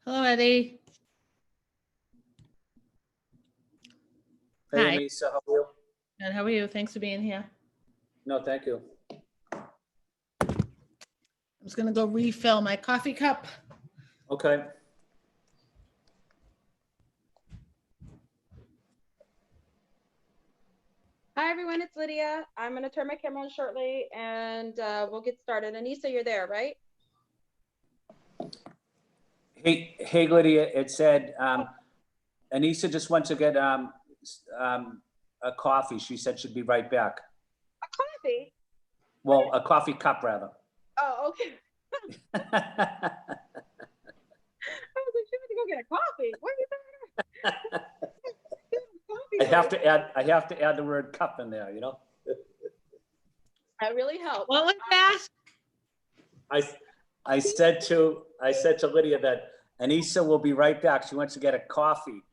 Hello, Eddie. Hey, Hi. Anissa, how are you? And how are you? Thanks for being here. No, thank you. I'm just gonna go refill my coffee cup. Okay. Hi, everyone. It's Lydia. I'm going to turn my camera on shortly and we'll get started. Anissa, you're there, right? Hey, Lydia, it said, Anissa just went to get a coffee. She said she'd be right back. A coffee? Well, a coffee cup, rather. Oh, okay. I was like, she went to go get a coffee. What are you talking about? I have to add the word cup in there, you know? That really helped. What was that? I said to Lydia that Anissa will be right back. She went to get a coffee,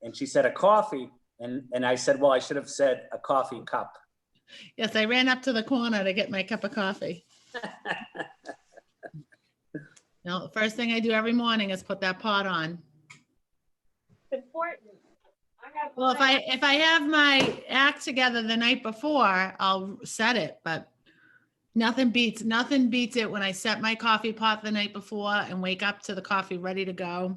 and she said a coffee, and I said, well, I should have said a coffee cup. Yes, I ran up to the corner to get my cup of coffee. No, the first thing I do every morning is put that pot on. It's important. Well, if I have my act together the night before, I'll set it, but nothing beats it when I set my coffee pot the night before and wake up to the coffee ready to go.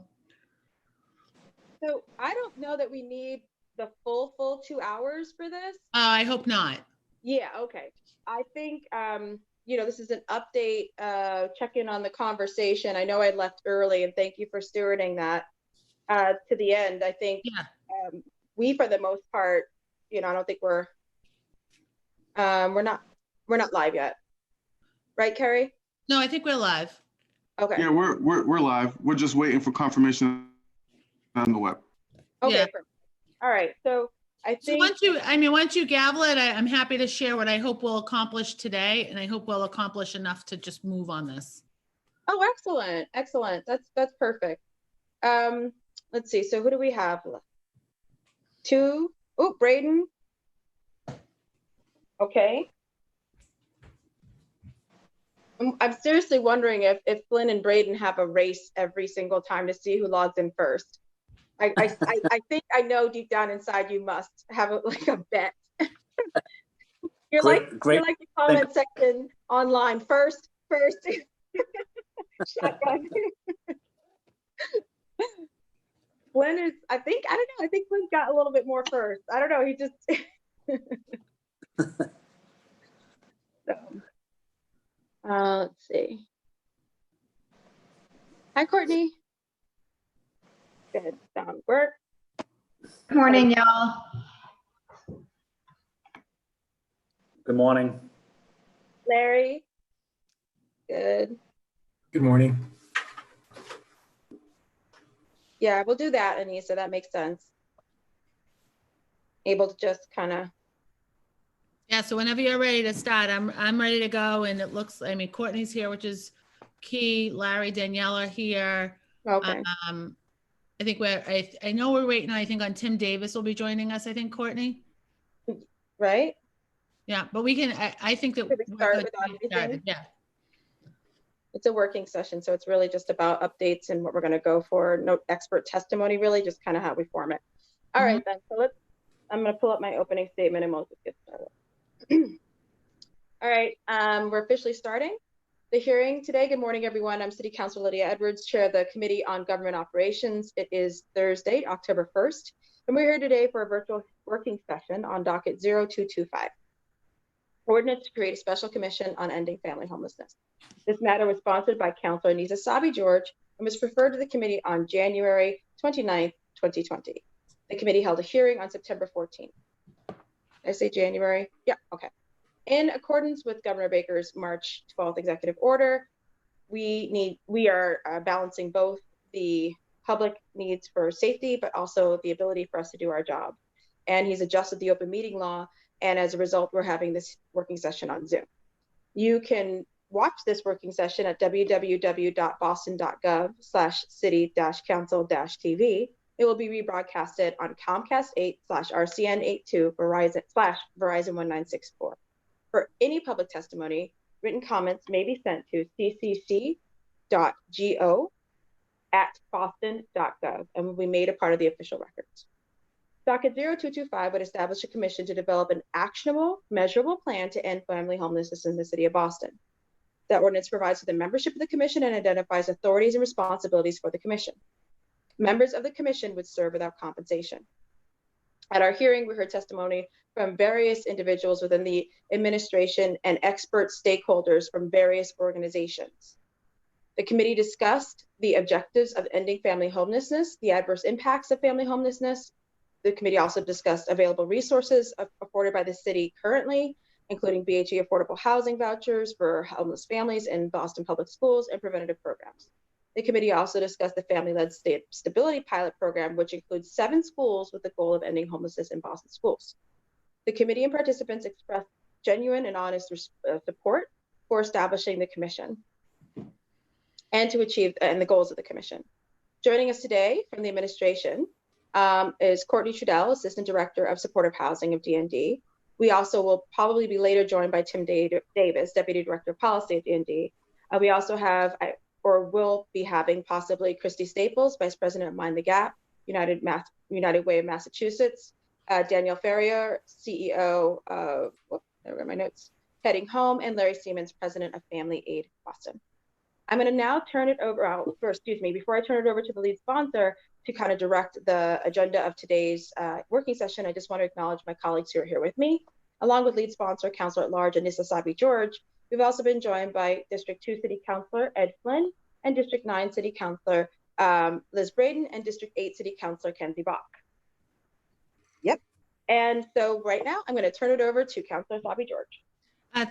So I don't know that we need the full 2 hours for this. I hope not. Yeah, okay. I think, this is an update, check in on the conversation. I know I left early and thank you for stewarding that to the end. I think we, for the most part, I don't think we're not live yet. Right, Carrie? No, I think we're live. Okay. Yeah, we're live. We're just waiting for confirmation on the web. Okay. Yeah. Perfect. All right. So I think once you gavel it, I'm happy to share what I hope we'll accomplish today, and I hope we'll accomplish enough to just move on this. Oh, excellent. Excellent. That's perfect. Let's see. So who do we have? Two. Oh, Braden. Okay. I'm seriously wondering if Flynn and Braden have a race every single time to see who logs in first. I think I know deep down inside you must have a bet. You're like the comment section online first. Shotgun. Flynn is, I think Flynn's got a little bit more first. I don't know. He just. Let's see. Hi, Courtney. Good. Sound work. Good morning, y'all. Good morning. Larry. Good. Good morning. Yeah, we'll do that, Anissa. That makes sense. Able to just kind of. Yeah, so whenever you're ready to start, I'm ready to go. And it looks, Courtney's here, which is key. Larry, Danielle are here. Okay. I think I know we're waiting, I think, on Tim Davis will be joining us, I think, Courtney. Right? Yeah, but we can, I think that Should we start without anything? Yeah. It's a working session, so it's really just about updates and what we're going to go for. No expert testimony, really, just kind of how we form it. All right, then. So I'm going to pull up my opening statement and we'll just get started. All right, we're officially starting the hearing today. Good morning, everyone. I'm City Councilor Lydia Edwards, Chair of the Committee on Government Operations. It is Thursday, October 1st, and we're here today for a virtual working session on docket 0225. Ordinance to create a special commission on ending family homelessness. This matter was sponsored by Councilor Nisa Sabi George and was referred to the committee on January 29th, 2020. The committee held a hearing on September 14th. Did I say January? Yeah, okay. In accordance with Governor Baker's March 12th executive order, we are balancing both the public needs for safety, but also the ability for us to do our job. And he's adjusted the open meeting law. And as a result, we're having this working session on Zoom. You can watch this working session at www.boston.gov/city-council-tv. It will be rebroadcasted on Comcast 8/RCN82 Verizon 1964. For any public testimony, written comments may be sent to ccc.go boston.gov and will be made a part of the official records. Docket 0225 would establish a commission to develop an actionable, measurable plan to end family homelessness in the city of Boston. That ordinance provides for the membership of the commission and identifies authorities and responsibilities for the commission. Members of the commission would serve without compensation. At our hearing, we heard testimony from various individuals within the administration and expert stakeholders from various organizations. The committee discussed the objectives of ending family homelessness, the adverse impacts of family homelessness. The committee also discussed available resources afforded by the city currently, including BHE affordable housing vouchers for homeless families in Boston Public Schools and preventative programs. The committee also discussed the family-led state stability pilot program, which includes 7 schools with the goal of ending homelessness in Boston schools. The committee and participants expressed genuine and honest support for establishing the commission and to achieve the goals of the commission. Joining us today from the administration is Courtney Trudell, Assistant Director of Supportive Housing of DND. We also will probably be later joined by Tim Davis, Deputy Director of Policy at DND. We also have, or will be having possibly Christy Staples, Vice President of Mind the Gap, United Way of Massachusetts, Danielle Ferrier, CEO of, there are my notes, Heading Home, and Larry Siemens, President of Family Aid Boston. I'm going to now turn it over, before I turn it over to the lead sponsor to kind of direct the agenda of today's working session, I just want to acknowledge my colleagues who are here with me. Along with lead sponsor, Councilor at Large, Anissa Sabi-George, we've also been joined by District 2 City Councilor Ed Flynn and District 9 City Councilor Liz Braden and District 8 City Councilor Kenzie Bach. Yep. And so right now, I'm going to turn it over to Councilor Sabi-George.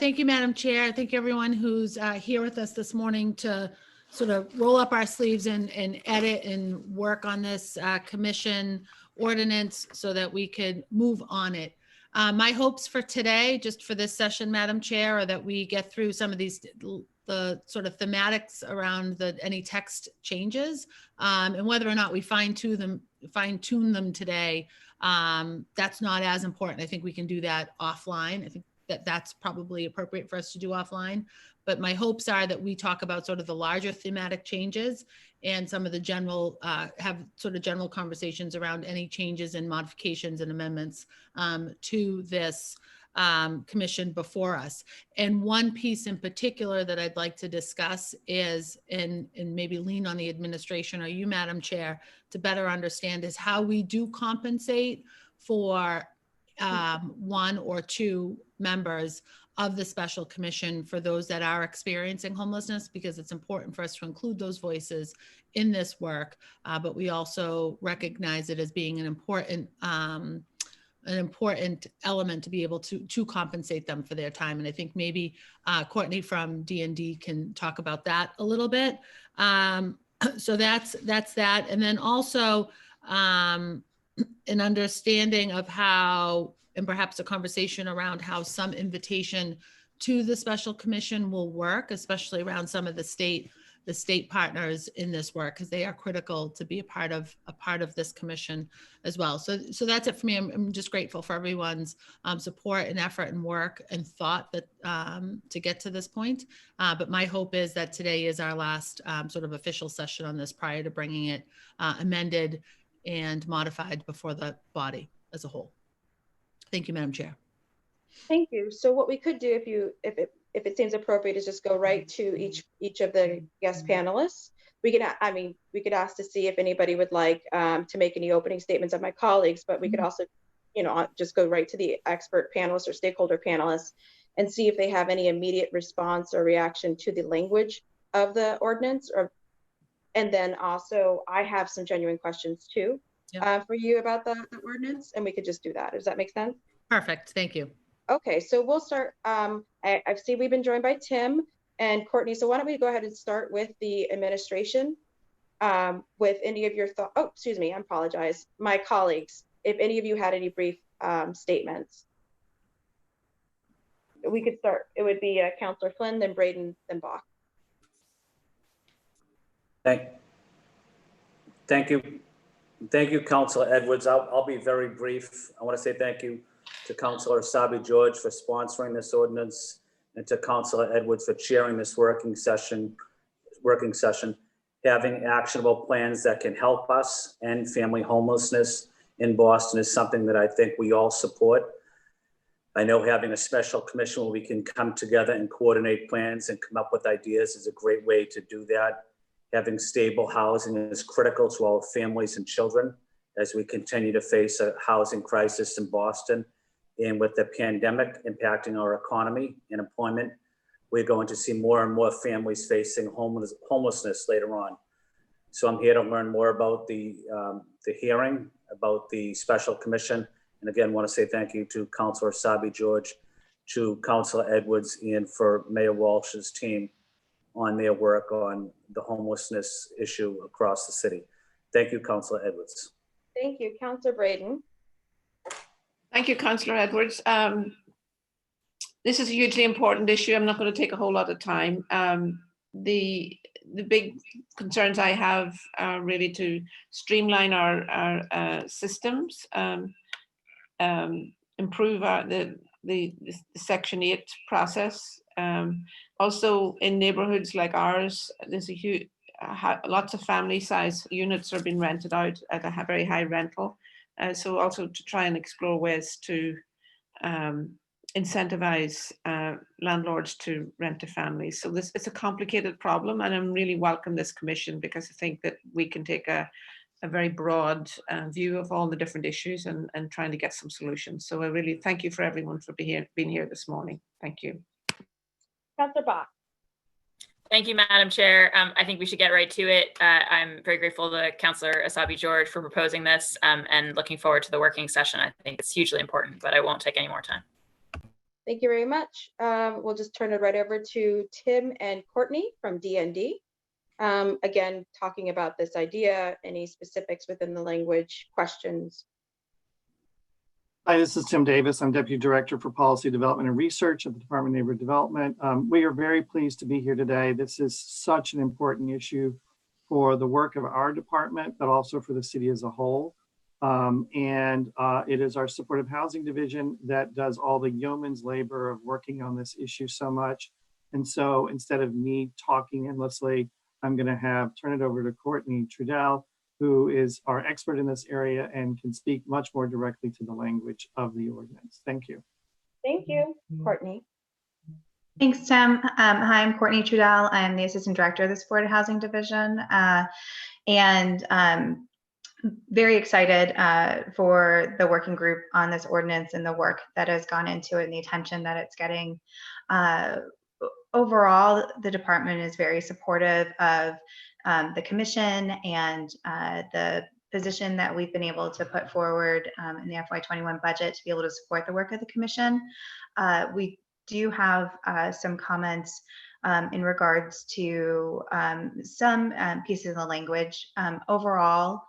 Thank you, Madam Chair. Thank you, everyone who's here with us this morning to sort of roll up our sleeves and edit and work on this commission ordinance so that we could move on it. My hopes for today, just for this session, Madam Chair, are that we get through some of these, the sort of thematics around any text changes, and whether or not we fine tune them today. That's not as important. I think we can do that offline. I think that's probably appropriate for us to do offline. But my hopes are that we talk about sort of the larger thematic changes and some of the general, have sort of general conversations around any changes and modifications and amendments to this commission before us. And one piece in particular that I'd like to discuss is, and maybe lean on the administration or you, Madam Chair, to better understand, is how we do compensate for 1 or 2 members of the special commission for those that are experiencing homelessness, because it's important for us to include those voices in this work. But we also recognize it as being an important element to be able to compensate them for their time. And I think maybe Courtney from D&D can talk about that a little bit. So that's that. And then also an understanding of how, and perhaps a conversation around how some invitation to the special commission will work, especially around some of the state partners in this work, because they are critical to be a part of this commission as well. So that's it for me. I'm just grateful for everyone's support and effort and work and thought that to get to this point. But my hope is that today is our last sort of official session on this prior to bringing it amended and modified before the body as a whole. Thank you, Madam Chair. Thank you. So what we could do, if it seems appropriate, is just go right to each of the guest panelists. We could ask to see if anybody would like to make any opening statements of my colleagues, but we could also, just go right to the expert panelists or stakeholder panelists and see if they have any immediate response or reaction to the language of the ordinance. And then also, I have some genuine questions too. For you about the ordinance, and we could just do that. Does that make sense? Perfect. Thank you. Okay, so we'll start. I see we've been joined by Tim and Courtney. So why don't we go ahead and start with the administration with any of your thoughts. Oh, excuse me. I apologize. My colleagues, if any of you had any brief statements. We could start. It would be Councilor Flynn, then Braden, then Bach. Thank you. Thank you, Councilor Edwards. I'll be very brief. I want to say thank you to Councilor Sabi-George for sponsoring this ordinance and to Councilor Edwards for chairing this working session. having actionable plans that can help us end family homelessness in Boston is something that I think we all support. I know having a special commission where we can come together and coordinate plans and come up with ideas is a great way to do that. Having stable housing is critical to all families and children as we continue to face a housing crisis in Boston. And with the pandemic impacting our economy and employment, we're going to see more and more families facing homelessness later on. So I'm here to learn more about the hearing, about the special commission. And again, want to say thank you to Councilor Asabi George, to Councilor Edwards, and for Mayor Walsh's team on their work on the homelessness issue across the city. Thank you, Councilor Edwards. Thank you, Councilor Braden. Thank you, Councillor Edwards. This is a hugely important issue. I'm not going to take a whole lot of time. The big concerns I have are really to streamline our systems, improve the Section 8 process. Also, in neighborhoods like ours, there's a huge, lots of family size units are being rented out at a very high rental. So also to try and explore ways to incentivize landlords to rent to families. So it's a complicated problem, and I'm really welcome this commission because I think that we can take a very broad view of all the different issues and trying to get some solutions. So I really thank you for everyone for being here this morning. Thank you. Councilor Bach. Thank you, Madam Chair. I think we should get right to it. I'm very grateful to Councilor Asabi George for proposing this and looking forward to the working session. I think it's hugely important, but I won't take any more time. Thank you very much. We'll just turn it right over to Tim and Courtney from DND. Again, talking about this idea, any specifics within the language, questions. Hi, this is Tim Davis. I'm Deputy Director for Policy Development and Research at the Department of Neighborhood Development. We are very pleased to be here today. This is such an important issue for the work of our department, but also for the city as a whole. It is our supportive housing division that does all the yeoman's labor of working on this issue so much. And so instead of me talking endlessly, I'm going to turn it over to Courtney Trudell, who is our expert in this area and can speak much more directly to the language of the ordinance. Thank you. Thank you, Courtney. Thanks, Tim. Hi, I'm Courtney Trudell. I'm the Assistant Director of the Supported Housing Division. Very excited for the working group on this ordinance and the work that has gone into it and the attention that it's getting. Overall, the department is very supportive of the commission and the position that we've been able to put forward in the FY21 budget to be able to support the work of the commission. We do have some comments in regards to some pieces of the language. Overall,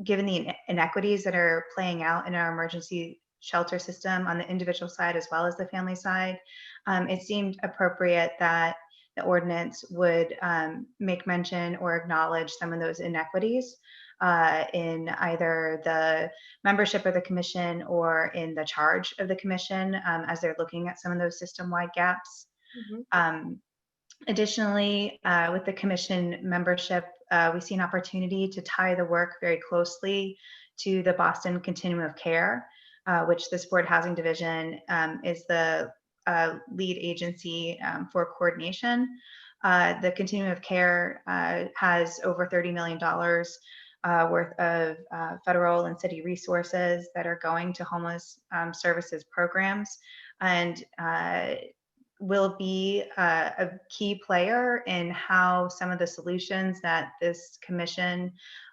given the inequities that are playing out in our emergency shelter system on the individual side as well as the family side, it seemed appropriate that the ordinance would make mention or acknowledge some of those inequities in either the membership of the commission or in the charge of the commission as they're looking at some of those system-wide gaps. Additionally, with the commission membership, we see an opportunity to tie the work very closely to the Boston Continuum of Care, which the Supported Housing Division is the lead agency for coordination. The Continuum of Care has over $30 million worth of federal and city resources that are going to homeless services programs, and will be a key player in how some of the solutions that this commission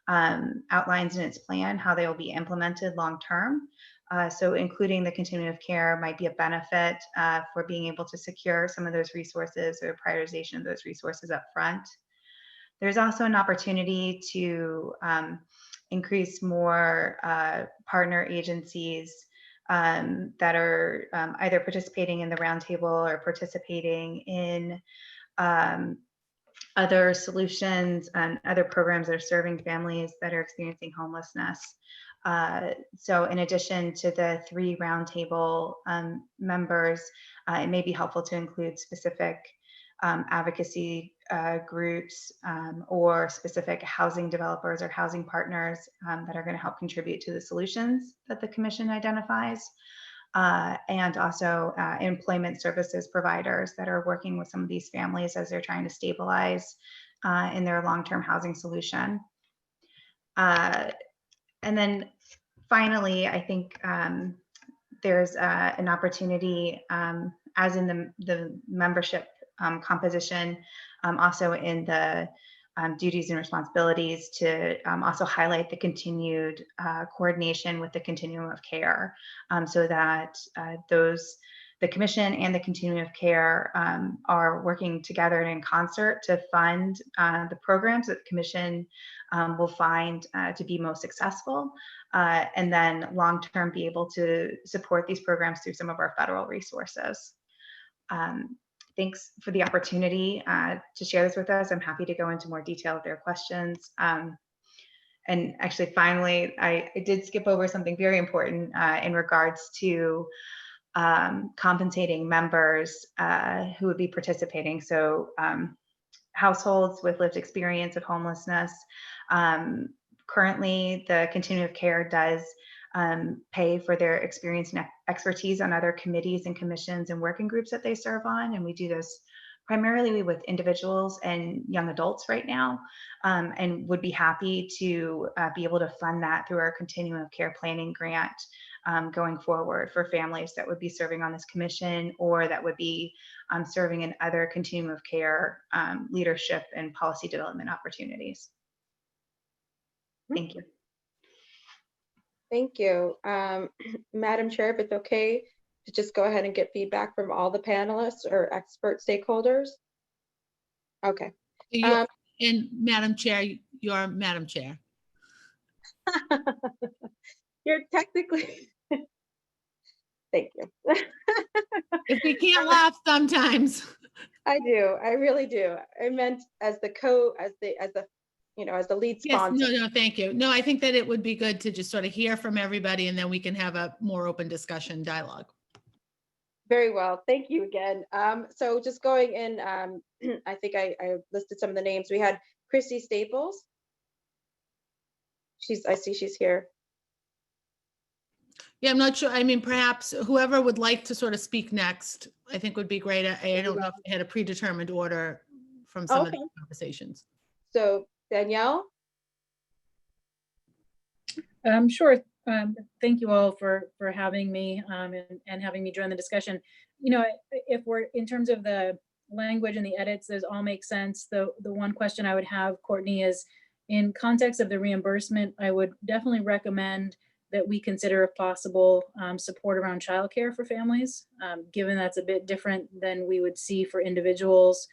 outlines in its plan, how they will be implemented long term. So including the continuum of care might be a benefit for being able to secure some of those resources or prioritization of those resources up front. There's also an opportunity to increase more partner agencies that are either participating in the roundtable or participating in other solutions and other programs that are serving families that are experiencing homelessness. So in addition to the 3 roundtable members, it may be helpful to include specific advocacy groups or specific housing developers or housing partners that are going to help contribute to the solutions that the commission identifies. And also employment services providers that are working with some of these families as they're trying to stabilize in their long-term housing solution. And then finally, I think there's an opportunity, as in the membership composition, also in the duties and responsibilities, to also highlight the continued coordination with the continuum of care, so that the commission and the continuum of care are working together and in concert to fund the programs that the commission will find to be most successful, and then long-term be able to support these programs through some of our federal resources. Thanks for the opportunity to share this with us. I'm happy to go into more detail if there are questions. And actually, finally, I did skip over something very important in regards to compensating members who would be participating. So households with lived experience of homelessness. Currently, the continuum of care does pay for their experience and expertise on other committees and commissions and working groups that they serve on. And we do this primarily with individuals and young adults right now, and would be happy to be able to fund that through our continuum of care planning grant going forward for families that would be serving on this commission or that would be serving in other continuum of care leadership and policy development opportunities. Thank you. Thank you. Madam Chair, if it's okay to just go ahead and get feedback from all the panelists or expert stakeholders? Okay. And Madam Chair, you're Madam Chair. You're technically, thank you. If we can't laugh sometimes. I do, I really do. I meant as the lead Yes, sponsor. no, thank you. No, I think that it would be good to just sort of hear from everybody and then we can have a more open discussion dialogue. Very well, thank you again. So just going in, I think I listed some of the names. We had Chrissy Staples. I see she's here. Yeah, I'm not sure. I mean, perhaps whoever would like to sort of speak next, I think would be great. I don't know if they had a predetermined order from some of the conversations. So Danielle? Sure. Thank you all for having me and having me join the discussion. You know, if we're in terms of the language and the edits, those all make sense. The one question I would have, Courtney, is in context of the reimbursement, I would definitely recommend that we consider, if possible, support around childcare for families, given that's a bit different than we would see for individuals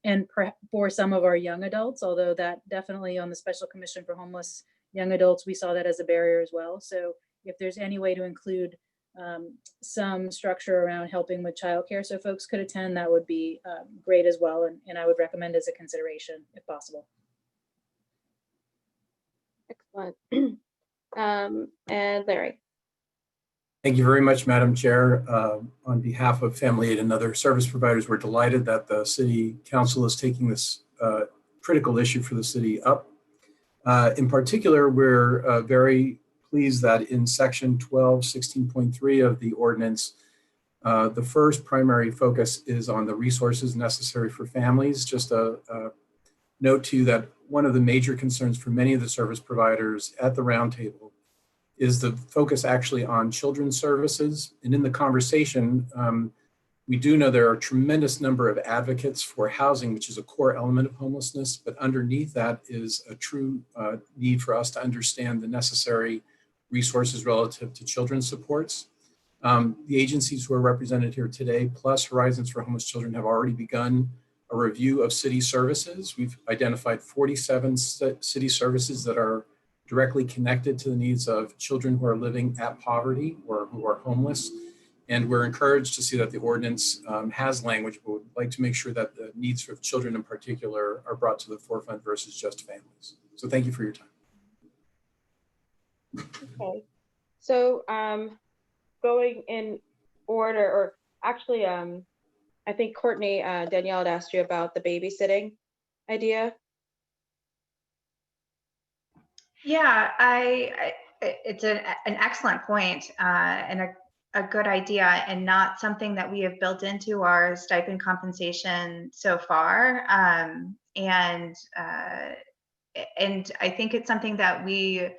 and for some of our young adults, although that definitely on the Special Commission for Homeless Young Adults, we saw that as a barrier as well. So if there's any way to include some structure around helping with childcare so folks could attend, that would be great as well. And I would recommend as a consideration if possible. Excellent. And Larry. Thank you very much, Madam Chair. On behalf of Family Aid and other service providers, we're delighted that the City Council is taking this critical issue for the city up. In particular, we're very pleased that in section 1216.3 of the ordinance, the first primary focus is on the resources necessary for families. Just a note to you that one of the major concerns for many of the service providers at the roundtable is the focus actually on children's services. And in the conversation, we do know there are a tremendous number of advocates for housing, which is a core element of homelessness, but underneath that is a true need for us to understand the necessary resources relative to children's supports. The agencies who are represented here today, plus Horizons for Homeless Children, have already begun a review of city services. We've identified 47 city services that are directly connected to the needs of children who are living at poverty or who are homeless. And we're encouraged to see that the ordinance has language, but would like to make sure that the needs of children in particular are brought to the forefront versus just families. So thank you for your time. Okay. So going in order, or actually, I think Courtney, Danielle had asked you about the babysitting. idea? Yeah, it's an excellent point, and a good idea, and not something that we have built into our stipend compensation so far. And I think it's something that we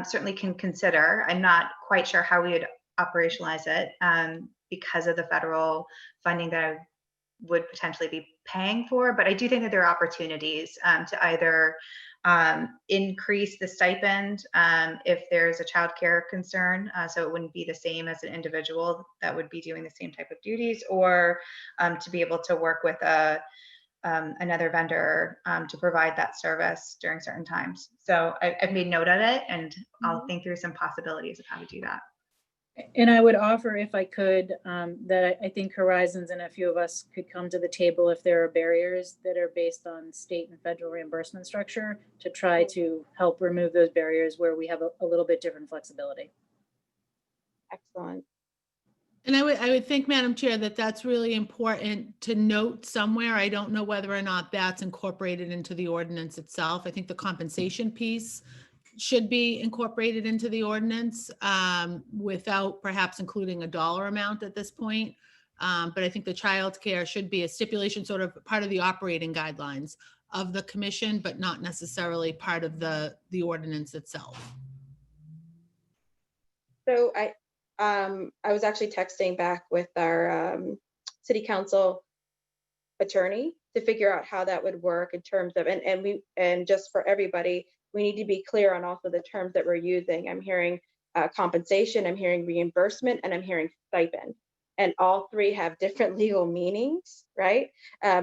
certainly can consider. I'm not quite sure how we would operationalize it because of the federal funding that I would potentially be paying for, but I do think that there are opportunities to either increase the stipend if there's a childcare concern, so it wouldn't be the same as an individual that would be doing the same type of duties, or to be able to work with another vendor to provide that service during certain times. So I've made note of it, and I'll think through some possibilities of how to do that. And I would offer, if I could, that I think Horizons and a few of us could come to the table if there are barriers that are based on state and federal reimbursement structure to try to help remove those barriers where we have a little bit different flexibility. Excellent. And I would think, Madam Chair, that that's really important to note somewhere. I don't know whether or not that's incorporated into the ordinance itself. I think the compensation piece should be incorporated into the ordinance without perhaps including a dollar amount at this point. But I think the childcare should be a stipulation, sort of part of the operating guidelines of the commission, but not necessarily part of the ordinance itself. So I was actually texting back with our city council attorney to figure out how that would work in terms of, and just for everybody, we need to be clear on also the terms that we're using. I'm hearing compensation, I'm hearing reimbursement, and I'm hearing stipend. And all three have different legal meanings, right?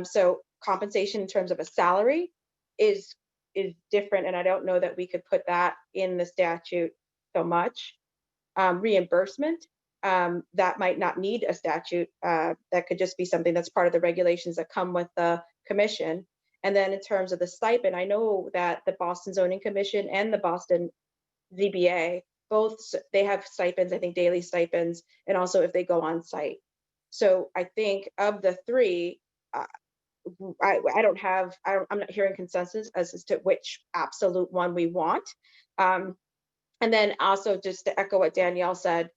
So compensation in terms of a salary is different, and I don't know that we could put that in the statute so much. Reimbursement, that might not need a statute. That could just be something that's part of the regulations that come with the commission. And then in terms of the stipend, I know that the Boston Zoning Commission and the Boston ZBA, both, they have stipends, I think daily stipends, and also if they go on site. So I think of the three, I'm not hearing consensus as to which absolute one we want. And then also just to echo what Danielle said,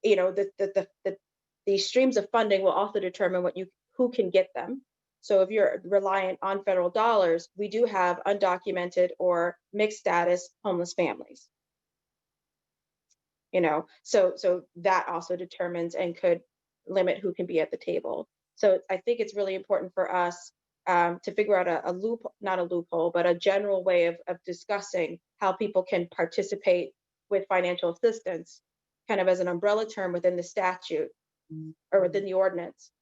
you know, the streams of funding will also determine who can get them. So if you're reliant on federal dollars, we do have undocumented or mixed status homeless families. You know, so that also determines and could limit who can be at the table. So I think it's really important for us to figure out not a loophole, but a general way of discussing how people can participate with financial assistance, kind of as an umbrella term within the statute or within the ordinance,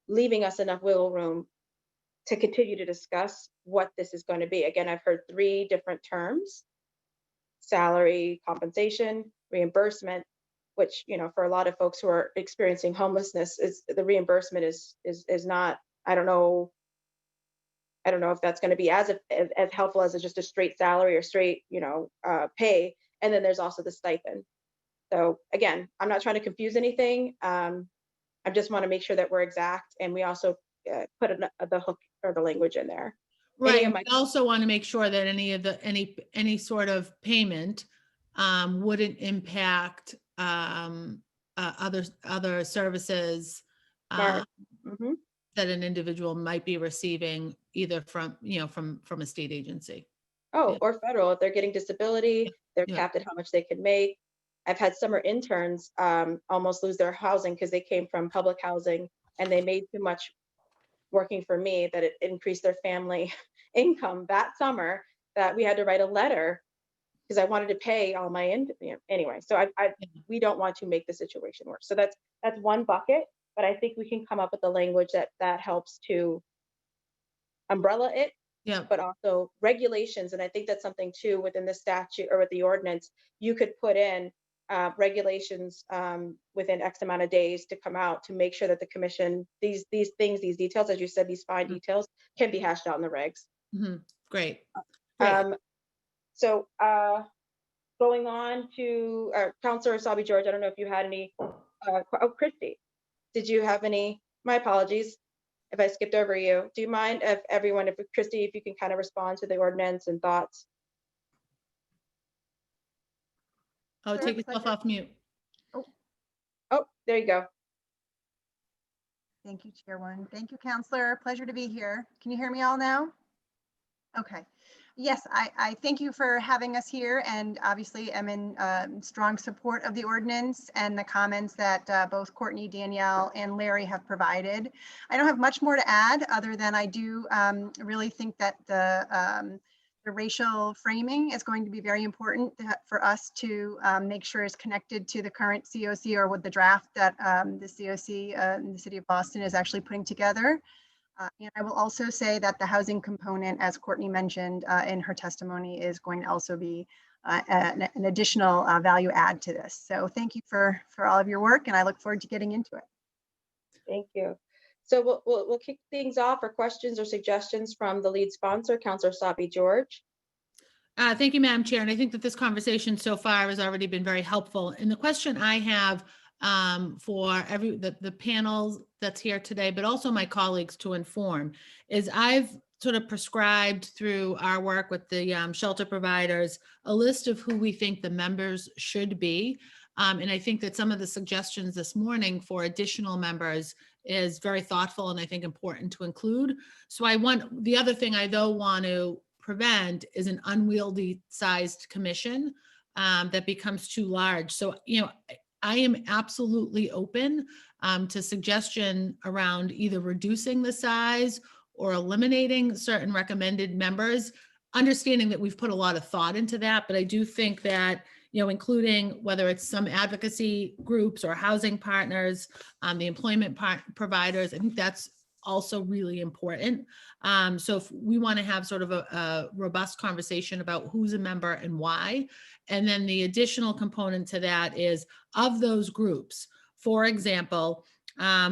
leaving us enough wiggle room to continue to discuss what this is going to be. Again, I've heard three different terms: salary, compensation, reimbursement, which, you know, for a lot of folks who are experiencing homelessness, is the reimbursement is not, I don't know if that's going to be as helpful as just a straight salary or straight, you know, pay. And then there's also the stipend. So again, I'm not trying to confuse anything. I just want to make sure that we're exact, and we also put the hook or the language in there. Right. I also want to make sure that any sort of payment wouldn't impact other services that an individual might be receiving, either from a state agency. Oh, or federal. If they're getting disability, they're capped at how much they can make. I've had summer interns almost lose their housing because they came from public housing and they made too much working for me that it increased their family income that summer, that we had to write a letter because I wanted to pay all my anyway. So we don't want to make the situation worse. So that's one bucket, but I think we can come up with a language that helps to umbrella it. Yeah. But also regulations, and I think that's something too within the statute or with the ordinance, you could put in regulations within X amount of days to come out to make sure that the commission, these things, these details, as you said, these fine details can be hashed out in the regs. Great. So going on to Councilor Asabi George, I don't know if you had any, Christy, did you have any, my apologies. if I skipped over you. Do you mind if everyone, if Christy, if you can kind of respond to the ordinance and thoughts? Oh, Sure, take yourself pleasure. off mute. Oh, there you go. Thank you, Chairwoman. Thank you, Counselor. Pleasure to be here. Can you hear me all now? Okay. Yes, I thank you for having us here, and obviously I'm in strong support of the ordinance and the comments that both Courtney, Danielle, and Larry have provided. I don't have much more to add other than I do really think that the racial framing is going to be very important for us to make sure is connected to the current COC or with the draft that the COC in the City of Boston is actually putting together. And I will also say that the housing component, as Courtney mentioned in her testimony, is going to also be an additional value add to this. So thank you for all of your work, and I look forward to getting into it. Thank you. So we'll kick things off for questions or suggestions from the lead sponsor, Councilor Asabi George. Thank you, Madam Chair. And I think that this conversation so far has already been very helpful. And the question I have for the panel that's here today, but also my colleagues to inform, is I've sort of prescribed through our work with the shelter providers a list of who we think the members should be. And I think that some of the suggestions this morning for additional members is very thoughtful and I think important to include. So the other thing I though want to prevent is an unwieldy sized commission that becomes too large. So, I am absolutely open to suggestion around either reducing the size or eliminating certain recommended members, understanding that we've put a lot of thought into that. But I do think that, including whether it's some advocacy groups or housing partners, the employment providers, I think that's also really important. So if we want to have sort of a robust conversation about who's a member and why, and then the additional component to that is of those groups, for example,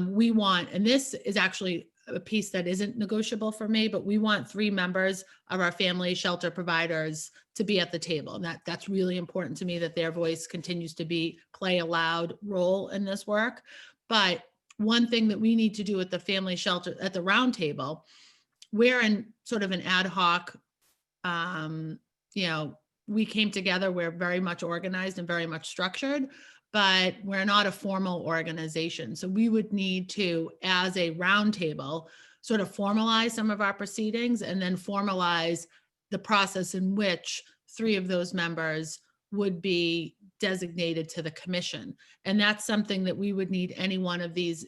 we want, and this is actually a piece that isn't negotiable for me, but we want 3 members of our family shelter providers to be at the table. And that's really important to me, that their voice continues to play a loud role in this work. But one thing that we need to do at the family shelter, at the round table, we're in sort of an ad hoc, we came together, we're very much organized and very much structured, but we're not a formal organization. So we would need to, as a round table, sort of formalize some of our proceedings and then formalize the process in which 3 of those members would be designated to the commission. And that's something that we would need any one of these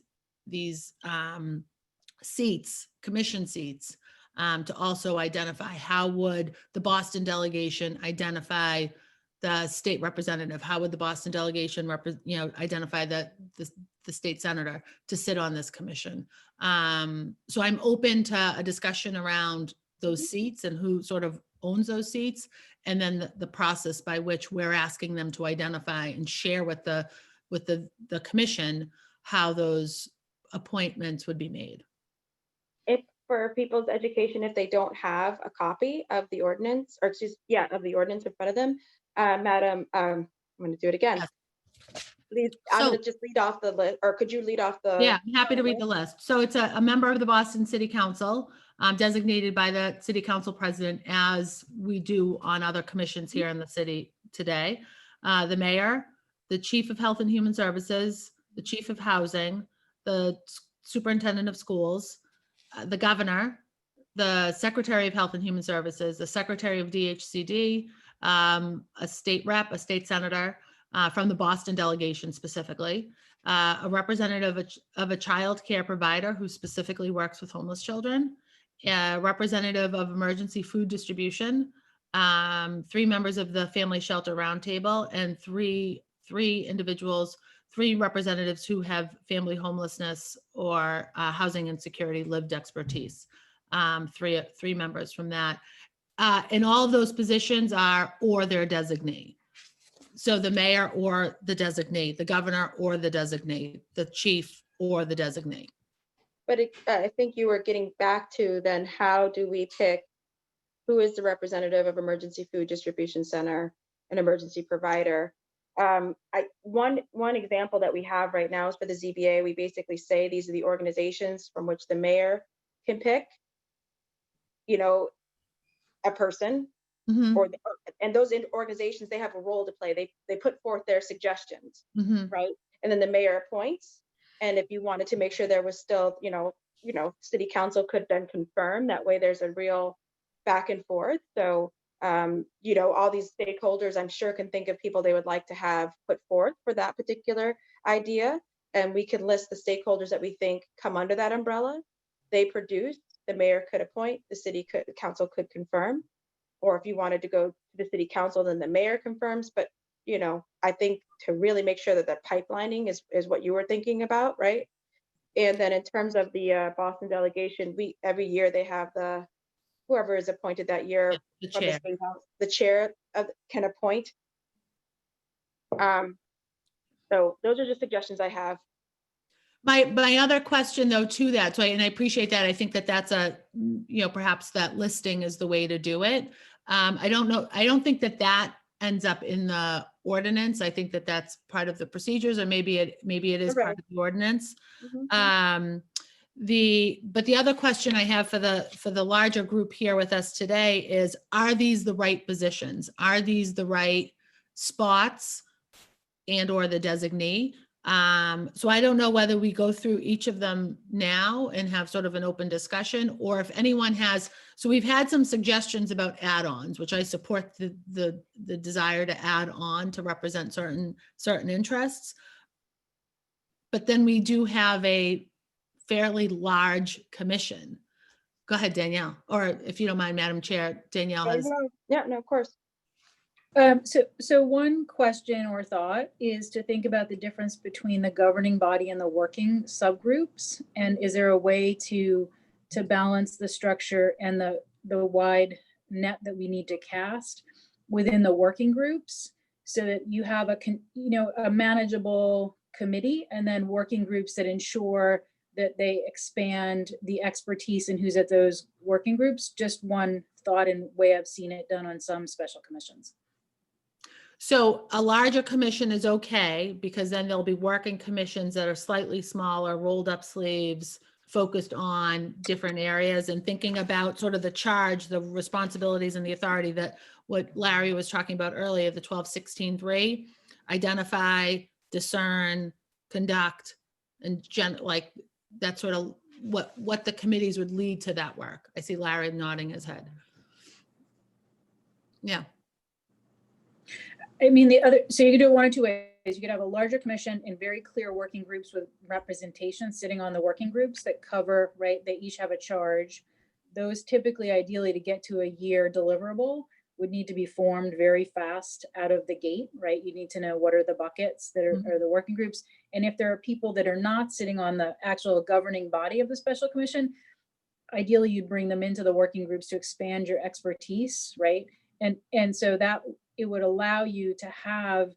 seats, commission seats, to also identify. How would the Boston delegation identify the state representative? How would the Boston delegation identify the state senator to sit on this commission? So I'm open to a discussion around those seats and who sort of owns those seats, and then the process by which we're asking them to identify and share with the commission how those appointments would be made. If for people's education, if they don't have a copy of the ordinance, or of the ordinance in front of them, Madam, I'm going to do it again. Yes. I'm going to just lead off the list, or could you lead off the? Yeah, I'm happy to read the list. So it's a member of the Boston City Council, designated by the City Council President, as we do on other commissions here in the city today. The mayor, the Chief of Health and Human Services, the Chief of Housing, the Superintendent of Schools, the Governor, the Secretary of Health and Human Services, the Secretary of DHCD, a state rep, a state senator from the Boston delegation specifically, a representative of a child care provider who specifically works with homeless children, a representative of emergency food distribution, 3 members of the Family Shelter Roundtable, and three individuals, 3 representatives who have family homelessness or housing insecurity lived expertise. 3 members from that. And all of those positions are or their designee. So the mayor or the designee, the governor or the designee, the chief or the designee. But I think you were getting back to then, how do we pick who is the representative of Emergency Food Distribution Center, an emergency provider? One example that we have right now is for the ZBA. We basically say these are the organizations from which the mayor can pick, you know, a person, Mhm, and those organizations, they have a role to play. They put forth their suggestions, mhm. right? And then the mayor appoints. And if you wanted to make sure there was still, city council could then confirm. That way there's a real back and forth. So, all these stakeholders, I'm sure, can think of people they would like to have put forth for that particular idea. And we can list the stakeholders that we think come under that umbrella. They produce, the mayor could appoint, the council could confirm. Or if you wanted to go to the city council, then the mayor confirms. But, I think to really make sure that the pipelining is what you were thinking about, right? And then in terms of the Boston delegation, every year they have whoever is appointed that year The from the chair. state house, the chair can appoint. So those are just suggestions I have. My other question though to that, and I appreciate that. I think that that's perhaps that listing is the way to do it. I don't know. I don't think that ends up in the ordinance. I think that that's part of the procedures, or maybe it is Right. part of the ordinance. Mhm. But the other question I have for the larger group here with us today is, are these the right positions? Are these the right spots and or the designee? So I don't know whether we go through each of them now and have sort of an open discussion, or if anyone has, so we've had some suggestions about add-ons, which I support the desire to add on to represent certain interests. But then we do have a fairly large commission. Go ahead, Danielle, or if you don't mind, Madam Chair, Danielle has. Yeah, no, of course. So one question or thought is to think about the difference between the governing body and the working subgroups. And is there a way to balance the structure and the wide net that we need to cast within the working groups, so that you have a manageable committee, and then working groups that ensure that they expand the expertise and who's at those working groups? Just one thought and way I've seen it done on some special commissions. So a larger commission is okay, because then there'll be working commissions that are slightly smaller, rolled up sleeves, focused on different areas, and thinking about sort of the charge, the responsibilities and the authority that what Larry was talking about earlier, the 12-16-3, identify, discern, conduct, and like that's sort of what the committees would lead to that work. I see Larry nodding his head. Yeah. I mean, so you could do it one of two ways. You could have a larger commission and very clear working groups with representation sitting on the working groups that cover, right? They each have a charge. Those typically, ideally, to get to a year deliverable, would need to be formed very fast out of the gate, right? You need to know what are the buckets that are the working groups. And if there are people that are not sitting on the actual governing body of the special commission, ideally you'd bring them into the working groups to expand your expertise, right? And so that it would allow you to have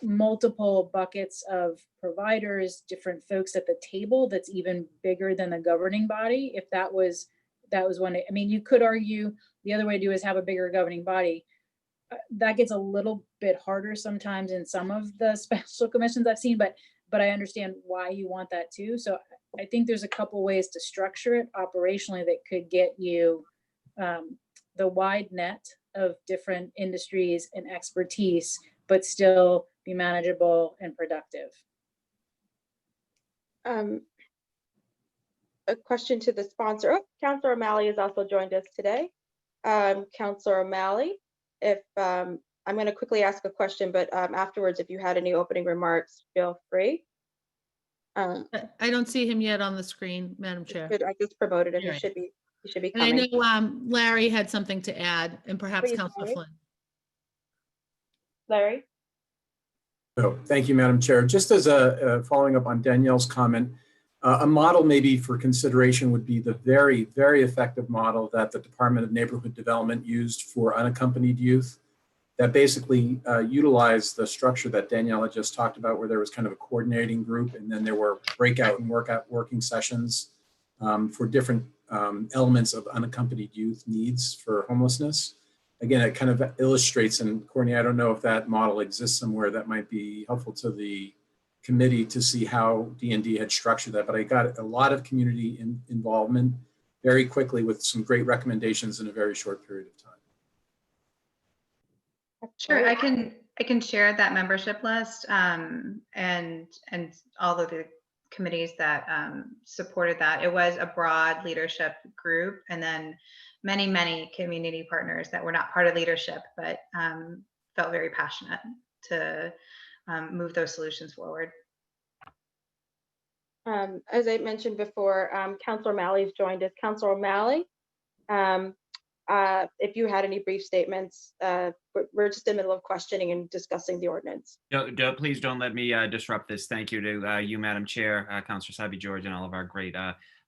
multiple buckets of providers, different folks at the table that's even bigger than the governing body. If that was one, I mean, you could argue the other way to do is have a bigger governing body. That gets a little bit harder sometimes in some of the special commissions I've seen, but I understand why you want that too. So I think there's a couple ways to structure it operationally that could get you the wide net of different industries and expertise, but still be manageable and productive. A question to the sponsor. Oh, Councilor O'Malley has also joined us today. Councilor O'Malley, if I'm going to quickly ask a question, but afterwards, if you had any opening remarks, feel free. I don't see him yet on the screen, Madam Chair. I just promoted him. You're He right. should be And I coming. know Larry had something to add, and perhaps Please, Councilor Larry. Flynn. Larry? Oh, thank you, Madam Chair. Just as a following up on Danielle's comment, a model maybe for consideration would be the very, very effective model that the Department of Neighborhood Development used for unaccompanied youth, that basically utilized the structure that Danielle had just talked about, where there was kind of a coordinating group, and then there were breakout and working sessions for different elements of unaccompanied youth needs for homelessness. again, it kind of illustrates, and Courtney, I don't know if that model exists somewhere that might be helpful to the committee to see how D&D had structured that, but I got a lot of community involvement very quickly with some great recommendations in a very short period of time. Sure, I can share that membership list and all of the committees that supported that. It was a broad leadership group, and then many community partners that were not part of leadership, but felt very passionate to move those solutions forward. As I mentioned before, Councilor O'Malley's joined us. Councilor O'Malley, if you had any brief statements, we're just in the middle of questioning and discussing the ordinance. Please don't let me disrupt this. Thank you to you, Madam Chair, Councilor Sabi George, and all of our great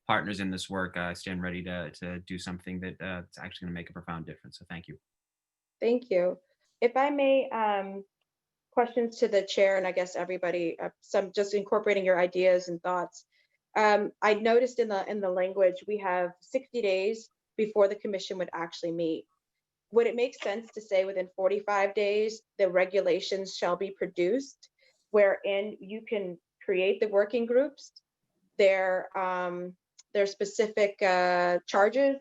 partners in this work. I stand ready to do something that it's actually going to make a profound difference. So thank you. Thank you. If I may, questions to the chair, and I guess everybody, some just incorporating your ideas and thoughts. I noticed in the language, we have 60 days before the commission would actually meet. Would it make sense to say within 45 days, the regulations shall be produced, wherein you can create the working groups, their specific charges?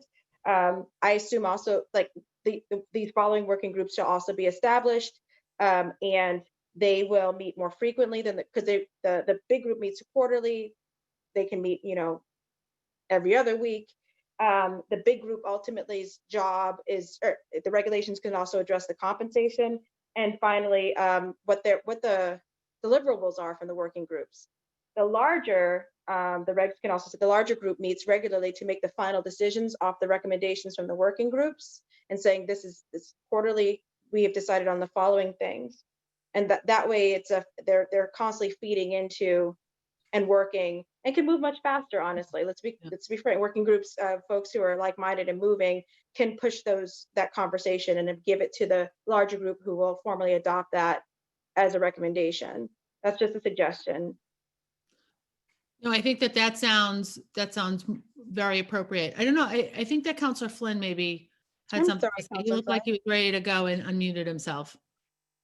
I assume also like these following working groups shall also be established, and they will meet more frequently than because the big group meets quarterly. They can meet, every other week. The big group ultimately's job is, or the regulations can also address the compensation. And finally, what the deliverables are from the working groups. The larger, the regs can also say the larger group meets regularly to make the final decisions off the recommendations from the working groups and saying this quarterly, we have decided on the following things. And that way they're constantly feeding into and working and can move much faster, honestly. Let's be frank. Working groups, folks who are like-minded and moving can push that conversation and give it to the larger group who will formally adopt that as a recommendation. That's just a suggestion. No, I think that sounds very appropriate. I don't know. I think that Councilor Flynn maybe had something. He looked like he was ready to go and unmuted himself.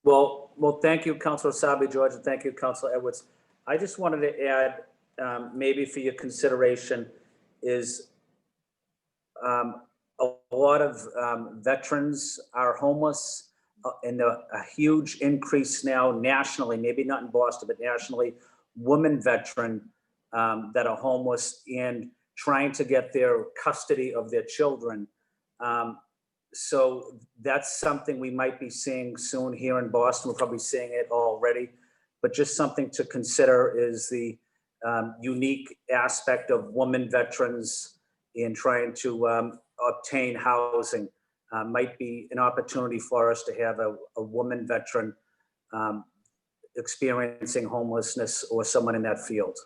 Well, thank you, Councilor Sabi George, and thank you, Councilor Edwards. I just wanted to add, maybe for your consideration, is a lot of veterans are homeless, and a huge increase now nationally, maybe not in Boston, but nationally, women veteran that are homeless and trying to get their custody of their children. So that's something we might be seeing soon here in Boston. We're probably seeing it already, but just something to consider is the unique aspect of women veterans in trying to obtain housing. Might be an opportunity for us to have a woman veteran experiencing homelessness or someone in that field.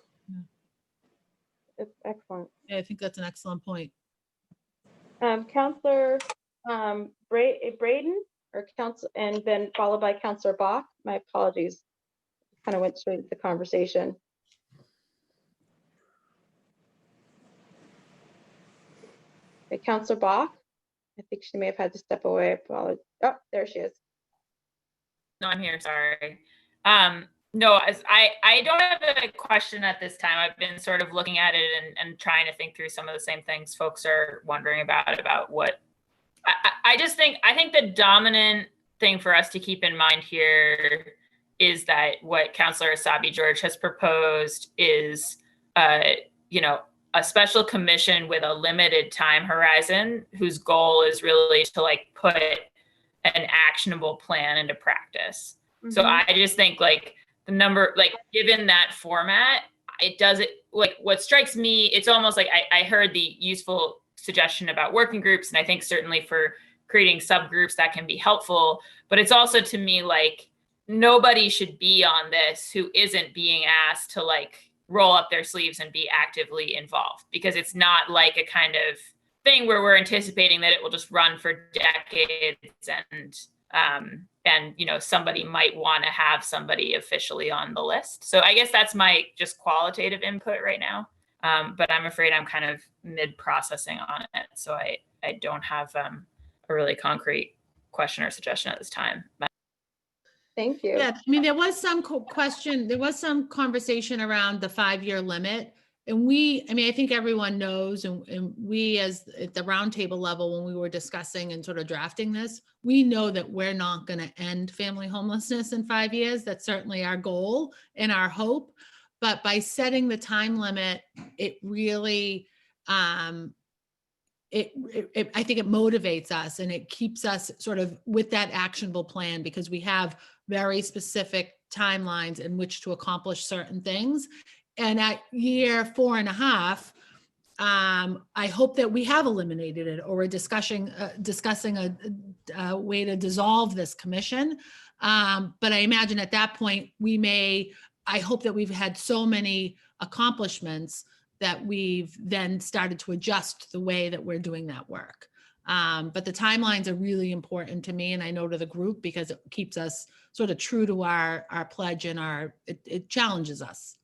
It's excellent. Yeah, I think that's an excellent point. Councilor Braden, or Council, and then followed by Councilor Bach. My apologies. Kind of went straight to the conversation. Okay, Councilor Bach. I think she may have had to step away. Apologies. Oh, there she is. No, I'm here. Sorry. No, I don't have a question at this time. I've been sort of looking at it and trying to think through some of the same things folks are wondering about what I think the dominant thing for us to keep in mind here is that what Councilor Sabi George has proposed is, a special commission with a limited time horizon whose goal is really to put an actionable plan into practice. Mm-hmm. So I just think the number, given that format, it doesn't, what strikes me, it's almost like I heard the useful suggestion about working groups, and I think certainly for creating subgroups that can be helpful, but it's also to me nobody should be on this who isn't being asked to roll up their sleeves and be actively involved, because it's not a kind of thing where we're anticipating that it will just run for decades and somebody might want to have somebody officially on the list. So I guess that's my just qualitative input right now. But I'm afraid I'm kind of mid-processing on it. So I don't have a really concrete question or suggestion at this time. Thank you. Yeah, I mean, there was some there was some conversation around the 5-year limit. And I mean, I think everyone knows, and we as at the roundtable level, when we were discussing and sort of drafting this, we know that we're not going to end family homelessness in 5 years. That's certainly our goal and our hope. But by setting the time limit, it really, I think it motivates us and it keeps us sort of with that actionable plan, because we have very specific timelines in which to accomplish certain things. And at year 4.5, I hope that we have eliminated it, or we're discussing a way to dissolve this commission. But I imagine at that point, I hope that we've had so many accomplishments that we've then started to adjust the way that we're doing that work. But the timelines are really important to me, and I know to the group, because it keeps us sort of true to our pledge, and it challenges us.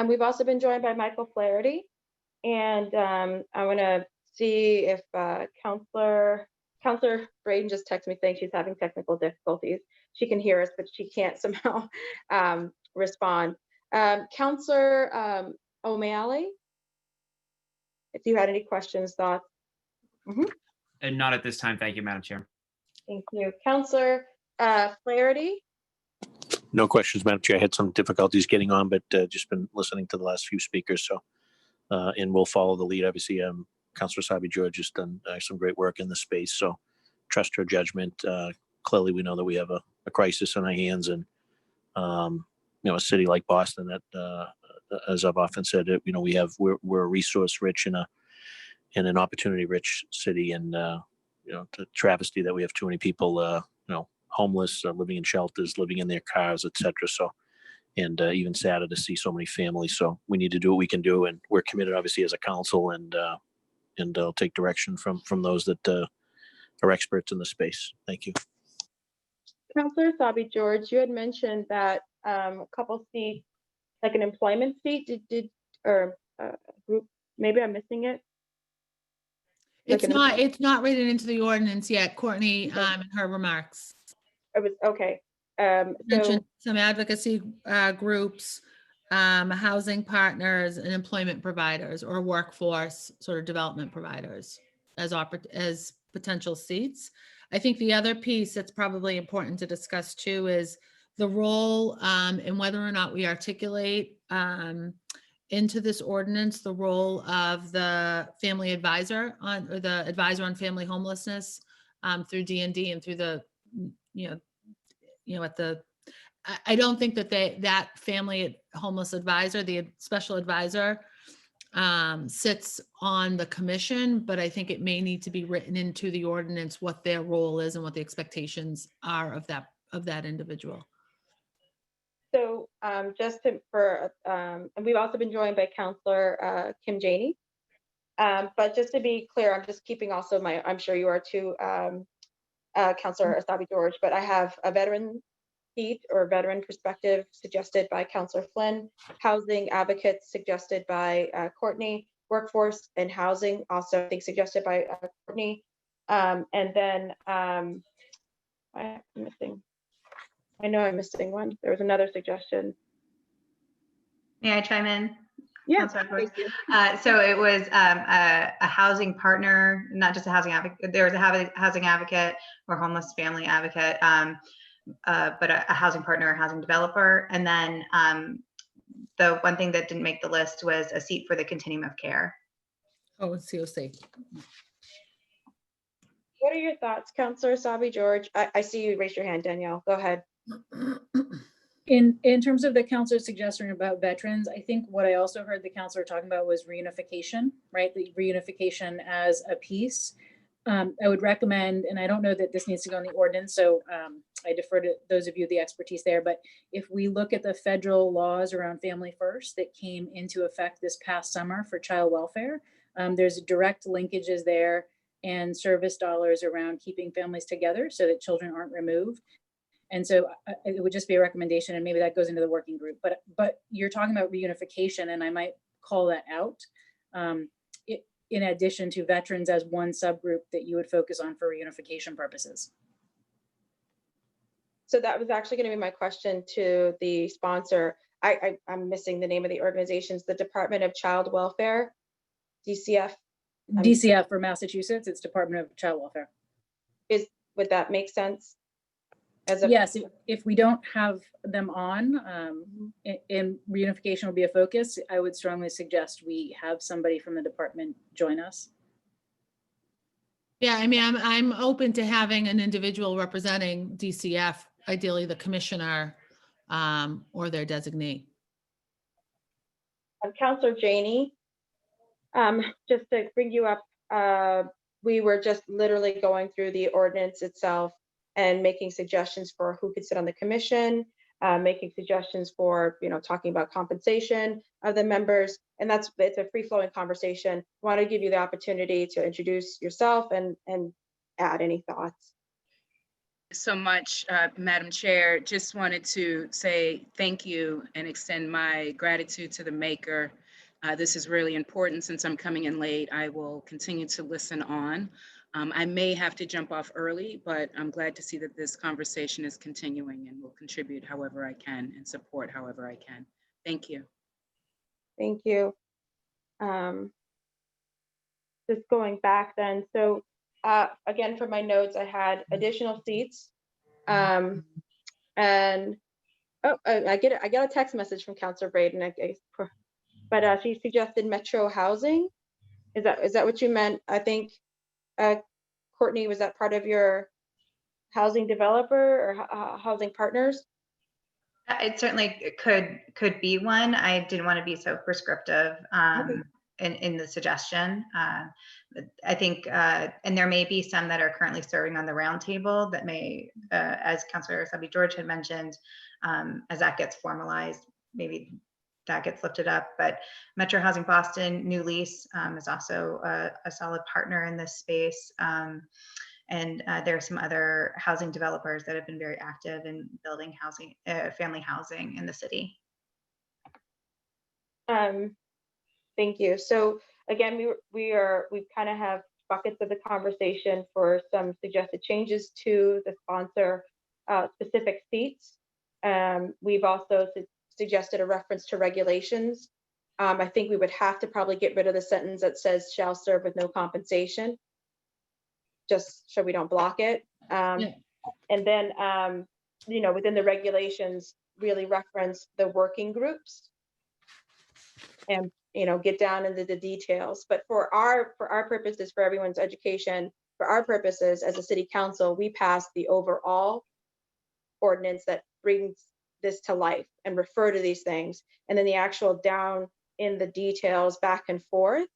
We've also been joined by Michael Flaherty, and I want to see if Counselor Braden just texted me saying she's having technical difficulties. She can hear us, but she can't somehow respond. Counselor O'Malley, if you had any questions, thoughts. And not at this time. Thank you, Madam Chair. Thank you. Counselor Flaherty. No questions, Madam Chair. I had some difficulties getting on, but just been listening to the last few speakers. So, and we'll follow the lead. Obviously, Councilor Sabi George has done some great work in the space. So trust her judgment. Clearly, we know that we have a crisis on our hands, and a city like Boston that, as I've often said, we're a resource rich and an opportunity rich city, and the travesty that we have too many people homeless, living in shelters, living in their cars, etc. So, and even sadder to see so many families. So we need to do what we can do, and we're committed, obviously, as a council, and I'll take direction from those that are experts in the space. Thank you. Counselor Sabi George, you had mentioned that a couple seats, like an employment seat, or group. Maybe I'm missing it. It's not written into the ordinance yet, Courtney, in her remarks. It was okay. Mentioned some advocacy groups, housing partners, and employment providers, or workforce sort of development providers as potential seats. I think the other piece that's probably important to discuss too is the role and whether or not we articulate into this ordinance the role of the family advisor or the advisor on family homelessness through D&D and through the I don't think that family homeless advisor, the special advisor, sits on the commission, but I think it may need to be written into the ordinance what their role is and what the expectations are of that individual. So and we've also been joined by Counselor Kim Janey. But just to be clear, I'm just keeping also I'm sure you are too, Counselor Sabi George, but I have a veteran seat or veteran perspective suggested by Counselor Flynn, housing advocates suggested by Courtney, workforce and housing also I think suggested by Courtney, and then I'm missing. I know I'm missing one. There was another suggestion. May I chime in? Yeah. So it was a housing partner, not just a housing advocate. There was a housing advocate or homeless family advocate, but a housing partner, a housing developer. And then the one thing that didn't make the list was a seat for the continuum of care. Oh, it's COC. What are your thoughts, Counselor Sabi George? I see you raise your hand, Danielle. Go ahead. In terms of the counselor's suggestion about veterans, I think what I also heard the counselor talking about was reunification, right? The reunification as a piece. I would recommend, and I don't know that this needs to go in the ordinance, so I defer to those of you with the expertise there, but if we look at the federal laws around Family First that came into effect this past summer for child welfare, there's direct linkages there and service dollars around keeping families together so that children aren't removed. And so it would just be a recommendation, and maybe that goes into the working group, but you're talking about reunification, and I might call that out. in addition to veterans as one subgroup that you would focus on for reunification purposes. So that was actually going to be my question to the sponsor. I'm missing the name of the organizations, the Department of Child Welfare, DCF. DCF for Massachusetts, it's Department of Child Welfare. Would that make sense? Yes, if we don't have them on, and reunification will be a focus, I would strongly suggest we have somebody from the department join us. Yeah, I mean, I'm open to having an individual representing DCF, ideally the commissioner or their designee. Councilor Janey, just to bring you up, we were just literally going through the ordinance itself and making suggestions for who could sit on the commission, making suggestions for, talking about compensation of the members. And it's a free-flowing conversation. I want to give you the opportunity to introduce yourself and add any thoughts. So much, Madam Chair. Just wanted to say thank you and extend my gratitude to the maker. This is really important. Since I'm coming in late, I will continue to listen on. I may have to jump off early, but I'm glad to see that this conversation is continuing and will contribute however I can and support however I can. Thank you. Thank you. Just going back then, so again, for my notes, I had additional seats. And I got a text message from Councilor Braden, but she suggested metro housing. Is that what you meant? I think, Courtney, was that part of your housing developer or housing partners? It certainly could be one. I didn't want to be so prescriptive in the suggestion. I think, and there may be some that are currently serving on the roundtable that may, as Councilor Sabi George had mentioned, as that gets formalized, maybe that gets lifted up. But Metro Housing Boston, New Lease is also a solid partner in this space. And there are some other housing developers that have been very active in building housing, family housing in the city. Thank you. So again, we kind of have buckets of the conversation for some suggested changes to the sponsor specific seats. We've also suggested a reference to regulations. I think we would have to probably get rid of the sentence that says shall serve with no compensation, just so we don't block it. And then, within the regulations, really reference the working groups and, get down into the details. But for our purposes, for everyone's education, for our purposes as a city council, we passed the overall ordinance that brings this to life and refer to these things. And then the actual down in the details back and forth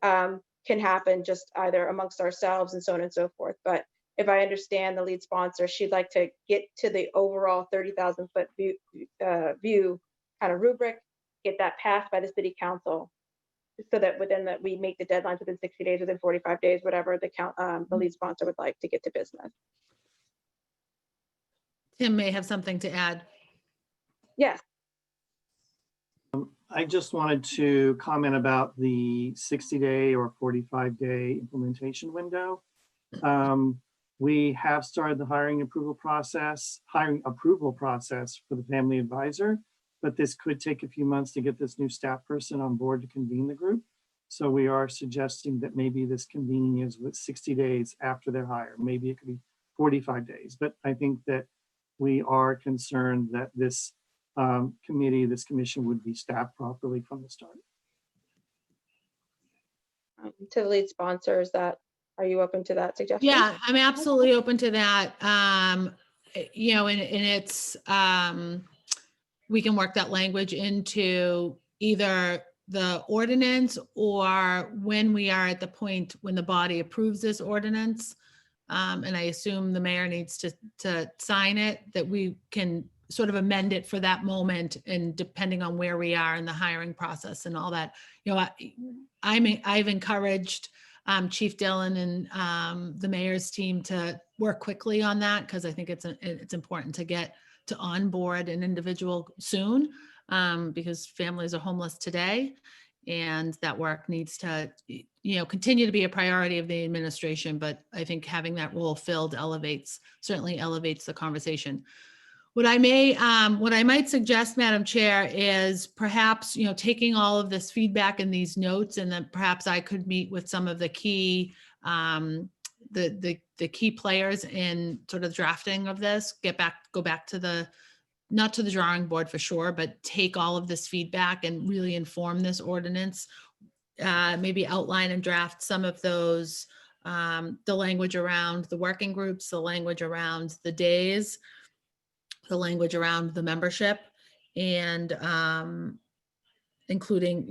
can happen just either amongst ourselves and so on and so forth. But if I understand the lead sponsor, she'd like to get to the overall 30,000 foot view kind of rubric, get that passed by the city council, so that we make the deadlines within 60 days, within 45 days, whatever the lead sponsor would like to get to business. Tim may have something to add. Yes. I just wanted to comment about the 60-day or 45-day implementation window. We have started the hiring approval process for the family advisor, but this could take a few months to get this new staff person on board to convene the group. So we are suggesting that maybe this convening is with 60 days after their hire. Maybe it could be 45 days, but I think that we are concerned that this this commission would be staffed properly from the start. To the lead sponsors, are you open to that suggestion? Yeah, I'm absolutely open to that. And it's, we can work that language into either the ordinance or when we are at the point when the body approves this ordinance. And I assume the mayor needs to sign it, that we can sort of amend it for that moment, and depending on where we are in the hiring process and all that. I've encouraged Chief Dillon and the mayor's team to work quickly on that, because I think it's important to get to onboard an individual soon, because families are homeless today. And that work needs to, continue to be a priority of the administration, but I think having that role filled certainly elevates the conversation. What I might suggest, Madam Chair, is perhaps, taking all of this feedback and these notes, and then perhaps I could meet with some of the key, the key players in sort of drafting of this, go back to not to the drawing board for sure, but take all of this feedback and really inform this ordinance. Maybe outline and draft some of those, the language around the working groups, the language around the days, the language around the membership, and including,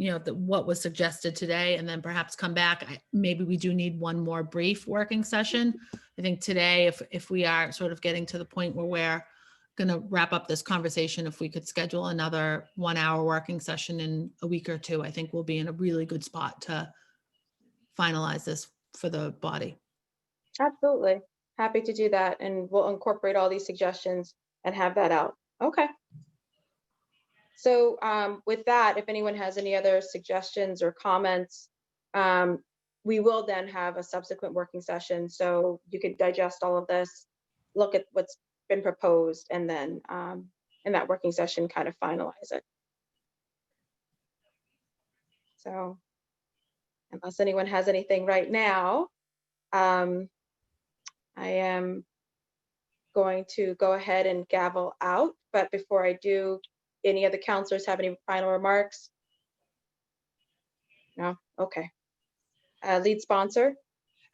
what was suggested today, and then perhaps come back. Maybe we do need one more brief working session. I think today, if we are sort of getting to the point where we're going to wrap up this conversation, if we could schedule another 1 hour working session in a week or two, I think we'll be in a really good spot to finalize this for the body. Absolutely. Happy to do that. And we'll incorporate all these suggestions and have that out. Okay. So with that, if anyone has any other suggestions or comments, we will then have a subsequent working session. So you could digest all of this, look at what's been proposed, and then in that working session, kind of finalize it. So unless anyone has anything right now, I am going to go ahead and gavel out. But before I do, any of the counselors have any final remarks? No? Okay. Lead sponsor?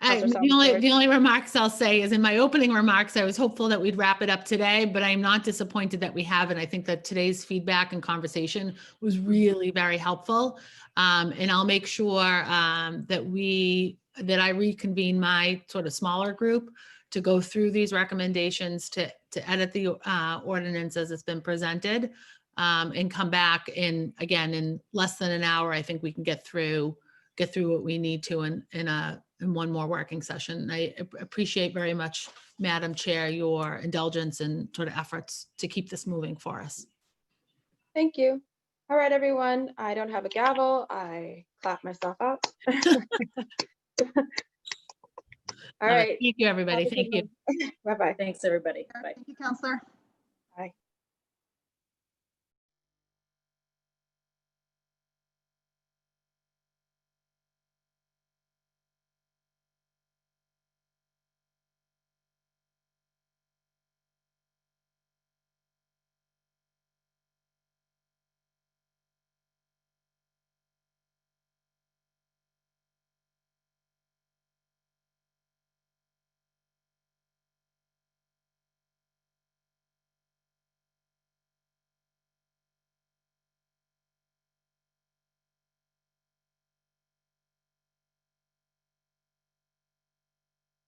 The only remarks I'll say is, in my opening remarks, I was hopeful that we'd wrap it up today, but I'm not disappointed that we haven't. I think that today's feedback and conversation was really very helpful. And I'll make sure that I reconvene my sort of smaller group to go through these recommendations, to edit the ordinance as it's been presented, and come back in less than an hour. I think we can get through what we need to in one more working session. I appreciate very much, Madam Chair, your indulgence and sort of efforts to keep this moving for us. Thank you. All right, everyone. I don't have a gavel. I clap myself out. All right. Thank you, everybody. Thank you. Bye-bye. Thanks, everybody. Bye. Thank you, Counselor. Bye.